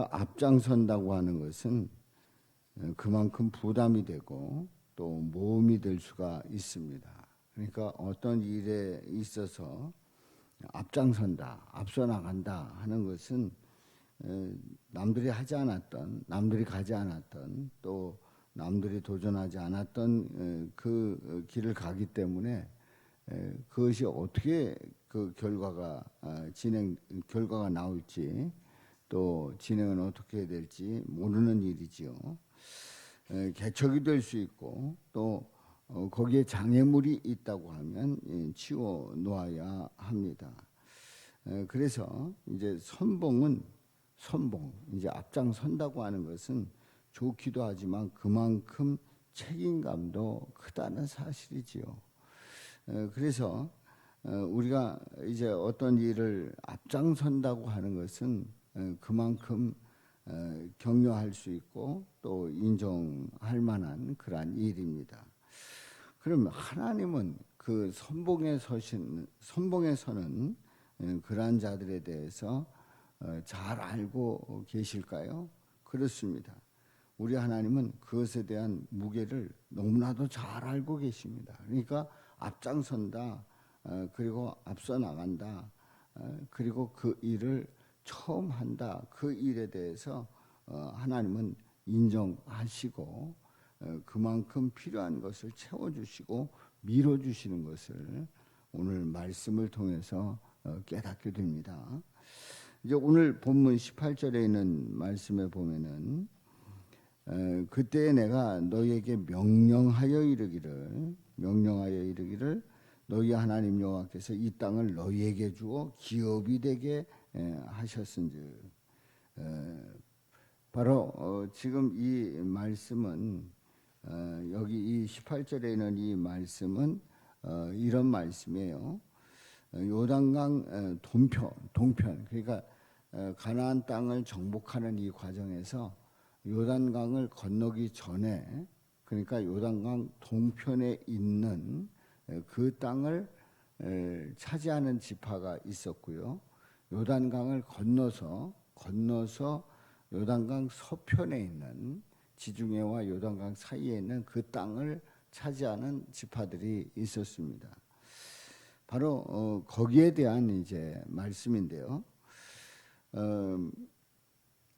우리가 앞장선다고 하는 것은 그만큼 부담이 되고 또 모험이 될 수가 있습니다. 그러니까 어떤 일에 있어서 앞장선다, 앞서 나간다 하는 것은 남들이 하지 않았던, 남들이 가지 않았던, 또 남들이 도전하지 않았던 그 길을 가기 때문에 그것이 어떻게 그 결과가 나올지 또 진행은 어떻게 될지 모르는 일이지요. 개척이 될 수 있고 또 거기에 장애물이 있다고 하면 치워 놓아야 합니다. 그래서 이제 이제 앞장선다고 하는 것은 좋기도 하지만 그만큼 책임감도 크다는 사실이지요. 그래서 우리가 이제 어떤 일을 앞장선다고 하는 것은 그만큼 격려할 수 있고 또 인정할 만한 그러한 일입니다. 그럼 하나님은 그 선봉에 서는 그러한 자들에 대해서 잘 알고 계실까요? 그렇습니다. 우리 하나님은 그것에 대한 무게를 너무나도 잘 알고 계십니다. 그러니까 앞장선다, 그리고 앞서 나간다, 그리고 그 일을 처음 한다, 그 일에 대해서 하나님은 인정하시고 그만큼 필요한 것을 채워주시고 밀어주시는 것을 오늘 말씀을 통해서 깨닫게 됩니다. 이제 오늘 본문 18절에 있는 말씀에 보면은 그때 내가 너희에게 명령하여 이르기를 너희 하나님 여호와께서 이 땅을 너희에게 주어 기업이 되게 하셨은즉. 바로 지금 이 말씀은 여기 이 18절에 있는 이 말씀은 이런 말씀이에요. 요단강 동편 그러니까 가나안 땅을 정복하는 이 과정에서 요단강을 건너기 전에, 그러니까 요단강 동편에 있는 그 땅을 차지하는 지파가 있었고요. 요단강을 건너서 요단강 서편에 있는 지중해와 요단강 사이에 있는 그 땅을 차지하는 지파들이 있었습니다. 바로 거기에 대한 이제 말씀인데요.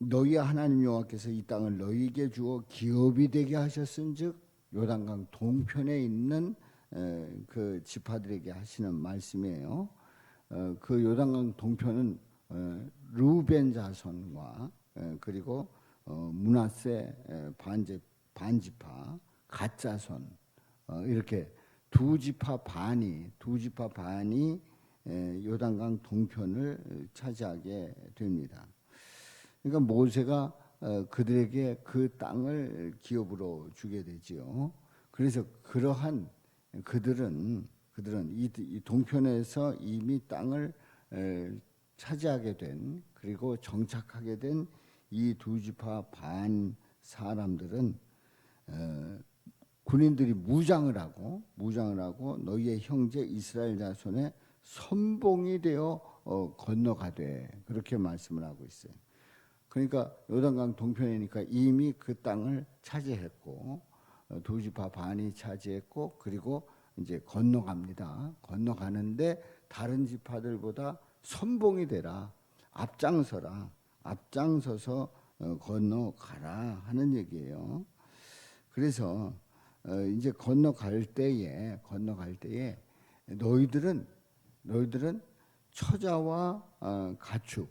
너희 하나님 여호와께서 이 땅을 너희에게 주어 기업이 되게 하셨은즉, 요단강 동편에 있는 그 지파들에게 하시는 말씀이에요. 그 요단강 동편은 르우벤 자손과 그리고 므낫세 반지파 갓 자손, 이렇게 두 지파 반이 요단강 동편을 차지하게 됩니다. 그러니까 모세가 그들에게 그 땅을 기업으로 주게 되지요. 그래서 그러한 그들은 이 동편에서 이미 땅을 차지하게 된, 그리고 정착하게 된 이 두 지파 반 사람들은 군인들이 무장을 하고 너희의 형제 이스라엘 자손의 선봉이 되어 건너가되, 그렇게 말씀을 하고 있어요. 그러니까 요단강 동편이니까 이미 그 땅을 차지했고 두 지파 반이 차지했고, 그리고 이제 건너갑니다. 건너가는데 다른 지파들보다 선봉이 되라, 앞장서서 건너가라 하는 얘기예요. 그래서 이제 건너갈 때에 너희들은 처자와 가축,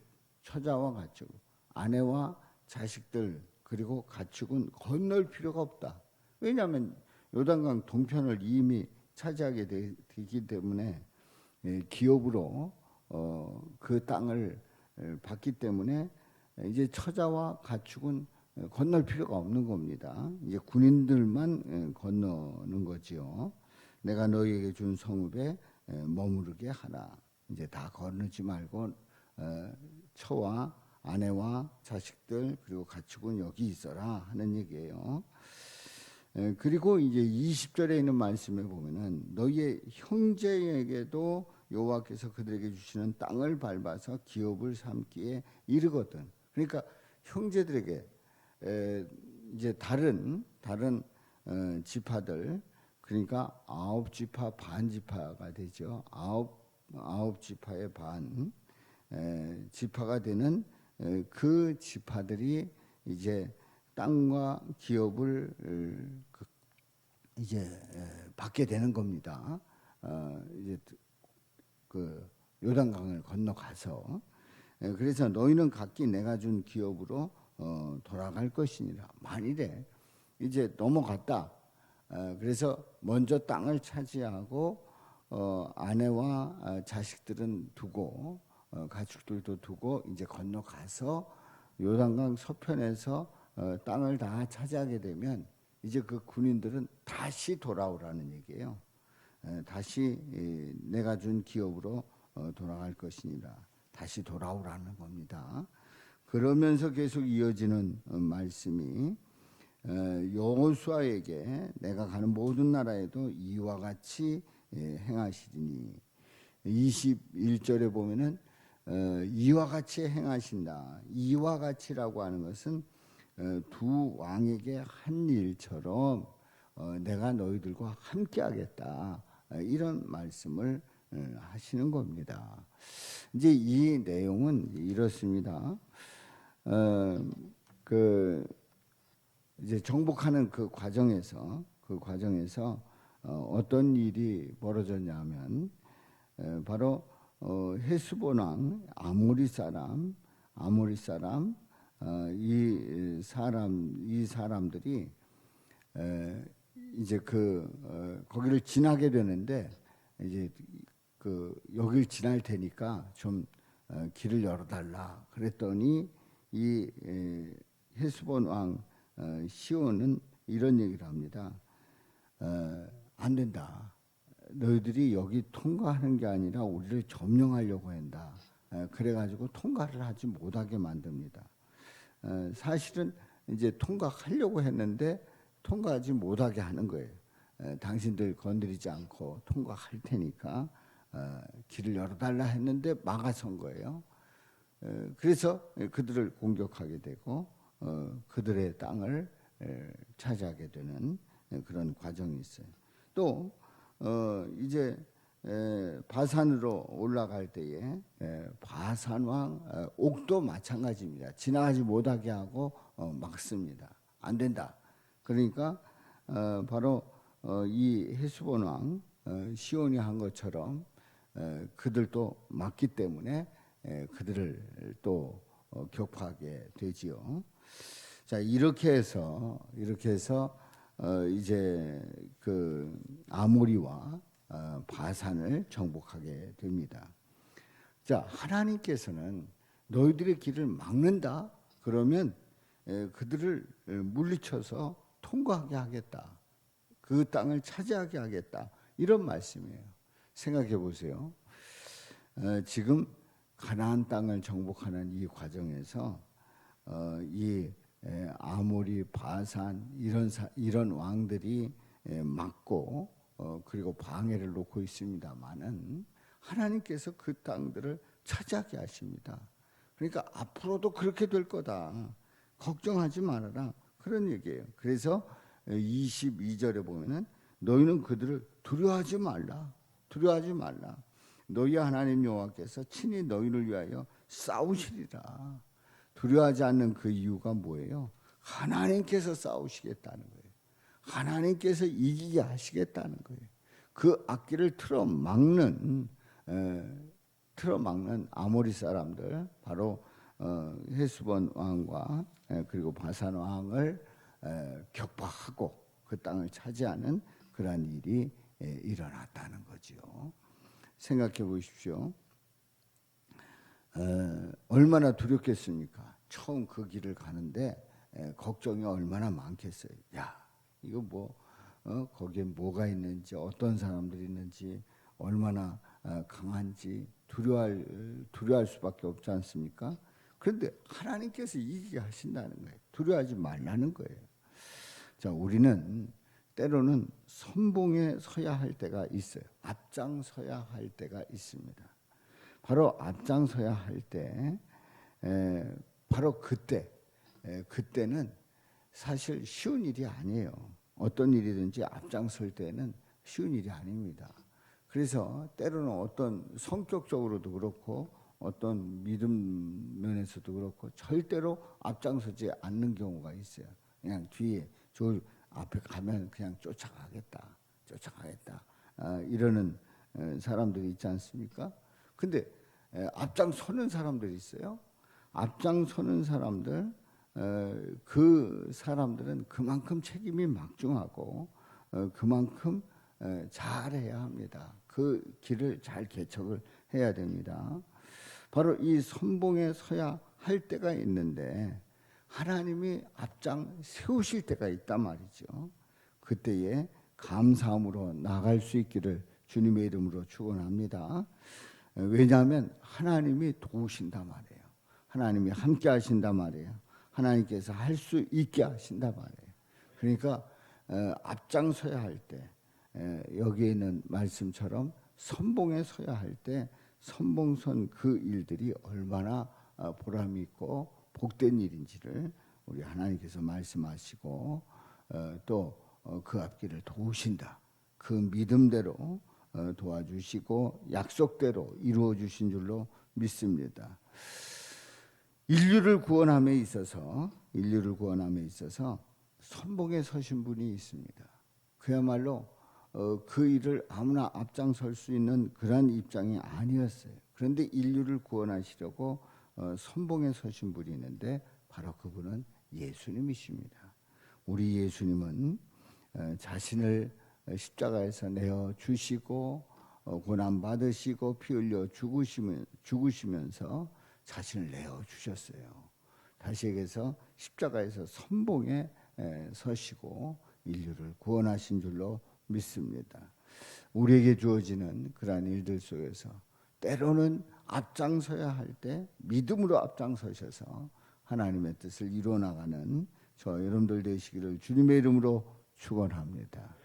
아내와 자식들, 그리고 가축은 건널 필요가 없다. 왜냐하면 요단강 동편을 이미 차지하게 되기 때문에, 기업으로 그 땅을 받기 때문에 이제 처자와 가축은 건널 필요가 없는 겁니다. 이제 군인들만 건너는 거지요. 내가 너희에게 준 성읍에 머무르게 하라. 이제 다 건너지 말고 처와 아내와 자식들 그리고 가축은 여기 있어라 하는 얘기예요. 그리고 이제 20절에 있는 말씀에 보면은 너희의 형제에게도 여호와께서 그들에게 주시는 땅을 밟아서 기업을 삼기에 이르거든. 그러니까 형제들에게 이제 다른 지파들, 그러니까 9지파 반 지파가 되죠. 아홉 지파의 반 지파가 되는 그 지파들이 이제 땅과 기업을 이제 받게 되는 겁니다. 이제 그 요단강을 건너가서 그래서 너희는 각기 내가 준 기업으로 돌아갈 것이니라. 만일에 이제 넘어갔다. 그래서 먼저 땅을 차지하고 아내와 자식들은 두고 가축들도 두고 이제 건너가서 요단강 서편에서 땅을 다 차지하게 되면 이제 그 군인들은 다시 돌아오라는 얘기예요. 다시 내가 준 기업으로 돌아갈 것이니라. 다시 돌아오라는 겁니다. 그러면서 계속 이어지는 말씀이 여호수아에게 내가 가는 모든 나라에도 이와 같이 행하시리니 21절에 보면은 이와 같이 행하신다. 이와 같이라고 하는 것은 두 왕에게 한 일처럼 내가 너희들과 함께 하겠다. 이런 말씀을 하시는 겁니다. 이제 이 내용은 이렇습니다. 이제 정복하는 그 과정에서 어떤 일이 벌어졌냐면 바로 헤스본 왕 아모리 사람 이 사람들이 이제 거기를 지나게 되는데 이제 여길 지날 테니까 좀 길을 열어달라 그랬더니 이 헤스본 왕 시온은 이런 얘기를 합니다. 안 된다. 너희들이 여기 통과하는 게 아니라 우리를 점령하려고 한다. 그래가지고 통과를 하지 못하게 만듭니다. 사실은 이제 통과하려고 했는데 통과하지 못하게 하는 거예요. 당신들 건드리지 않고 통과할 테니까 길을 열어달라 했는데 막아선 거예요. 그래서 그들을 공격하게 되고 그들의 땅을 차지하게 되는 그런 과정이 있어요. 또 이제 바산으로 올라갈 때에 바산 왕 옥도 마찬가지입니다. 지나가지 못하게 하고 막습니다. 안 된다. 그러니까 바로 이 헤스본 왕 시온이 한 것처럼 그들도 막기 때문에 그들을 또 격파하게 되지요. 자, 이렇게 해서 이제 그 아모리와 바산을 정복하게 됩니다. 자, 하나님께서는 너희들의 길을 막는다. 그러면 그들을 물리쳐서 통과하게 하겠다. 그 땅을 차지하게 하겠다. 이런 말씀이에요. 생각해 보세요. 지금 가나안 땅을 정복하는 이 과정에서 이 아모리, 바산 이런 왕들이 막고 그리고 방해를 놓고 있습니다만은 하나님께서 그 땅들을 차지하게 하십니다. 그러니까 앞으로도 그렇게 될 거다. 걱정하지 말아라. 그런 얘기예요. 그래서 22절에 보면은 너희는 그들을 두려워하지 말라. 너희 하나님 여호와께서 친히 너희를 위하여 싸우시리라. 두려워하지 않는 그 이유가 뭐예요? 하나님께서 싸우시겠다는 거예요. 하나님께서 이기게 하시겠다는 거예요. 그 악기를 틀어막는 아모리 사람들, 바로 헤스본 왕과 그리고 바산 왕을 격파하고 그 땅을 차지하는 그러한 일이 일어났다는 거지요. 생각해 보십시오. 얼마나 두렵겠습니까? 처음 그 길을 가는데 걱정이 얼마나 많겠어요. 야, 이거 거기에 뭐가 있는지, 어떤 사람들이 있는지, 얼마나 강한지 두려워할 수밖에 없지 않습니까? 그런데 하나님께서 이기게 하신다는 거예요. 두려워하지 말라는 거예요. 자, 우리는 때로는 선봉에 서야 할 때가 있어요. 앞장서야 할 때가 있습니다. 바로 앞장서야 할 때, 바로 그때 그때는 사실 쉬운 일이 아니에요. 어떤 일이든지 앞장설 때는 쉬운 일이 아닙니다. 그래서 때로는 어떤 성격적으로도 그렇고 어떤 믿음 면에서도 그렇고 절대로 앞장서지 않는 경우가 있어요. 그냥 뒤에 저 앞에 가면 그냥 쫓아가겠다. 이러는 사람들이 있지 않습니까? 근데 앞장서는 사람들이 있어요. 앞장서는 사람들, 그 사람들은 그만큼 책임이 막중하고 그만큼 잘해야 합니다. 그 길을 잘 개척을 해야 됩니다. 바로 이 선봉에 서야 할 때가 있는데 하나님이 앞장 세우실 때가 있단 말이죠. 그때에 감사함으로 나갈 수 있기를 주님의 이름으로 축원합니다. 왜냐하면 하나님이 도우신단 말이에요. 하나님이 함께 하신단 말이에요. 하나님께서 할 수 있게 하신단 말이에요. 그러니까 앞장서야 할 때, 여기에 있는 말씀처럼 선봉에 서야 할 때 선봉선 그 일들이 얼마나 보람이 있고 복된 일인지를 우리 하나님께서 말씀하시고 또 그 앞길을 도우신다. 그 믿음대로 도와주시고 약속대로 이루어 주신 줄로 믿습니다. 인류를 구원함에 있어서 선봉에 서신 분이 있습니다. 그야말로 그 일을 아무나 앞장설 수 있는 그런 입장이 아니었어요. 그런데 인류를 구원하시려고 선봉에 서신 분이 있는데 바로 그분은 예수님이십니다. 우리 예수님은 자신을 십자가에서 내어 주시고 고난 받으시고 피 흘려 죽으시면서 자신을 내어 주셨어요. 다시 얘기해서 십자가에서 선봉에 서시고 인류를 구원하신 줄로 믿습니다. 우리에게 주어지는 그러한 일들 속에서 때로는 앞장서야 할 때 믿음으로 앞장서셔서 하나님의 뜻을 이루어 나가는 저 여러분들 되시기를 주님의 이름으로 축원합니다.